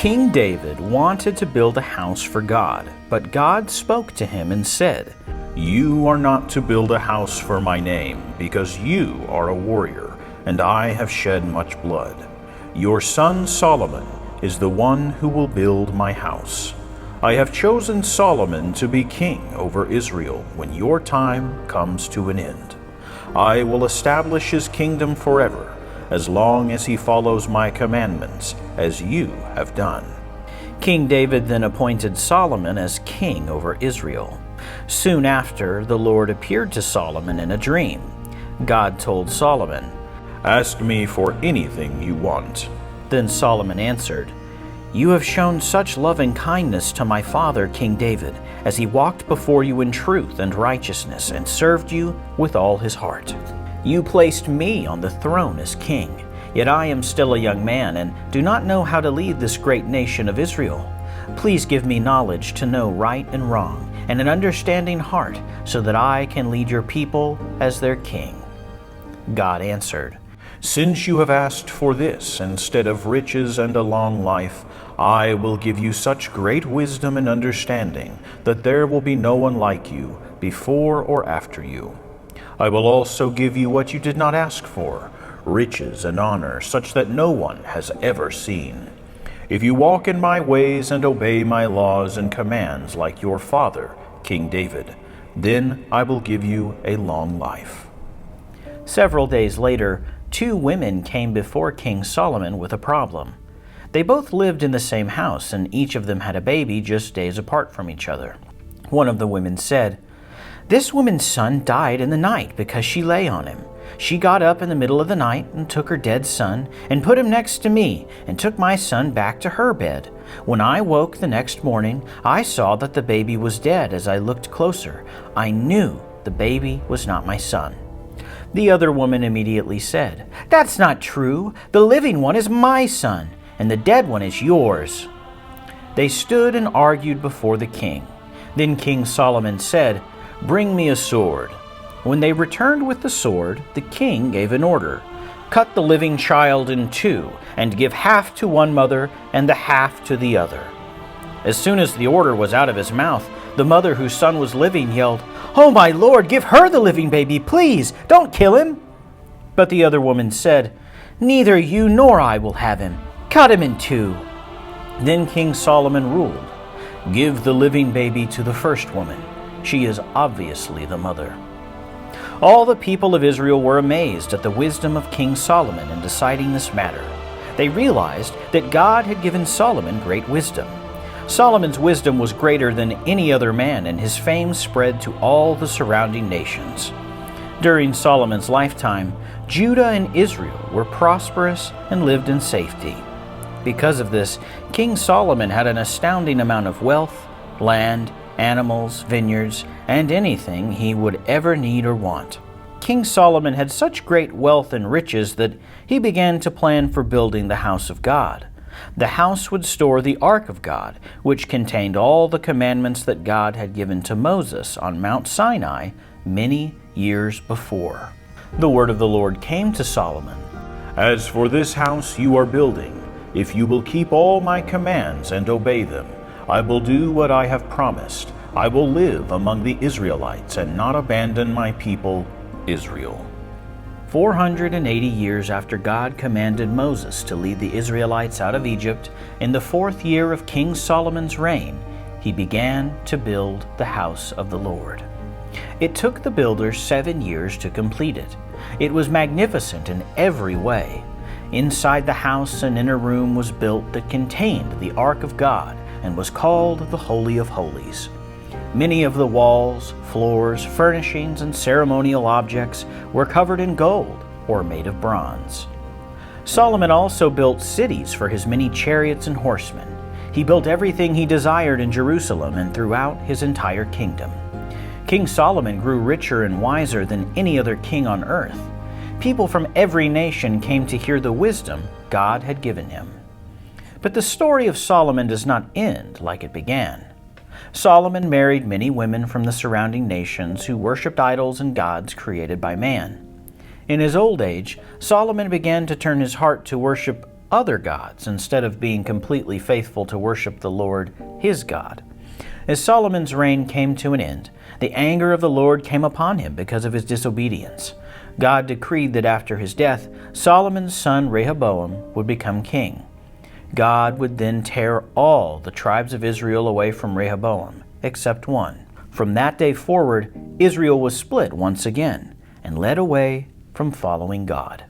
King David wanted to build a house for God, but God spoke to him and said, "You are not to build a house for my name, because you are a warrior, and I have shed much blood. Your son Solomon is the one who will build my house. I have chosen Solomon to be king over Israel when your time comes to an end. I will establish his kingdom forever, as long as he follows my commandments, as you have done." King David then appointed Solomon as king over Israel. Soon after, the Lord appeared to Solomon in a dream. God told Solomon, "Ask me for anything you want." Then Solomon answered, "You have shown such loving kindness to my father King David, as he walked before you in truth and righteousness and served you with all his heart. You placed me on the throne as king, yet I am still a young man and do not know how to lead this great nation of Israel. Please give me knowledge to know right and wrong, and an understanding heart, so that I can lead your people as their king." God answered, "Since you have asked for this instead of riches and a long life, I will give you such great wisdom and understanding that there will be no one like you before or after you. I will also give you what you did not ask for, riches and honor, such that no one has ever seen. If you walk in my ways and obey my laws and commands like your father, King David, then I will give you a long life." Several days later, two women came before King Solomon with a problem. They both lived in the same house, and each of them had a baby just days apart from each other. One of the women said, "This woman's son died in the night because she lay on him. She got up in the middle of the night and took her dead son and put him next to me and took my son back to her bed. When I woke the next morning, I saw that the baby was dead. As I looked closer, I knew the baby was not my son." The other woman immediately said, "That's not true. The living one is my son, and the dead one is yours." They stood and argued before the king. Then King Solomon said, "Bring me a sword." When they returned with the sword, the king gave an order, "Cut the living child in two, and give half to one mother and the half to the other." As soon as the order was out of his mouth, the mother whose son was living yelled, "Oh, my lord, give her the living baby, please! Don't kill him!" But the other woman said, "Neither you nor I will have him. Cut him in two." Then King Solomon ruled, "Give the living baby to the first woman. She is obviously the mother." All the people of Israel were amazed at the wisdom of King Solomon in deciding this matter. They realized that God had given Solomon great wisdom. Solomon's wisdom was greater than any other man, and his fame spread to all the surrounding nations. During Solomon's lifetime, Judah and Israel were prosperous and lived in safety. Because of this, King Solomon had an astounding amount of wealth, land, animals, vineyards, and anything he would ever need or want. King Solomon had such great wealth and riches that he began to plan for building the house of God. The house would store the ark of God, which contained all the commandments that God had given to Moses on Mount Sinai many years before. The word of the Lord came to Solomon, "As for this house you are building, if you will keep all my commands and obey them, I will do what I have promised. I will live among the Israelites and not abandon my people, Israel." 480 years after God commanded Moses to lead the Israelites out of Egypt, in the 4th year of King Solomon's reign, he began to build the house of the Lord. It took the builders 7 years to complete it. It was magnificent in every way. Inside the house, an inner room was built that contained the Ark of God and was called the Holy of Holies. Many of the walls, floors, furnishings, and ceremonial objects were covered in gold or made of bronze. Solomon also built cities for his many chariots and horsemen. He built everything he desired in Jerusalem and throughout his entire kingdom. King Solomon grew richer and wiser than any other king on earth. People from every nation came to hear the wisdom God had given him. But the story of Solomon does not end like it began. Solomon married many women from the surrounding nations who worshipped idols and gods created by man. In his old age, Solomon began to turn his heart to worship other gods instead of being completely faithful to worship the Lord, his God. As Solomon's reign came to an end, the anger of the Lord came upon him because of his disobedience. God decreed that after his death, Solomon's son Rehoboam would become king. God would then tear all the tribes of Israel away from Rehoboam, except one. From that day forward, Israel was split once again and led away from following God.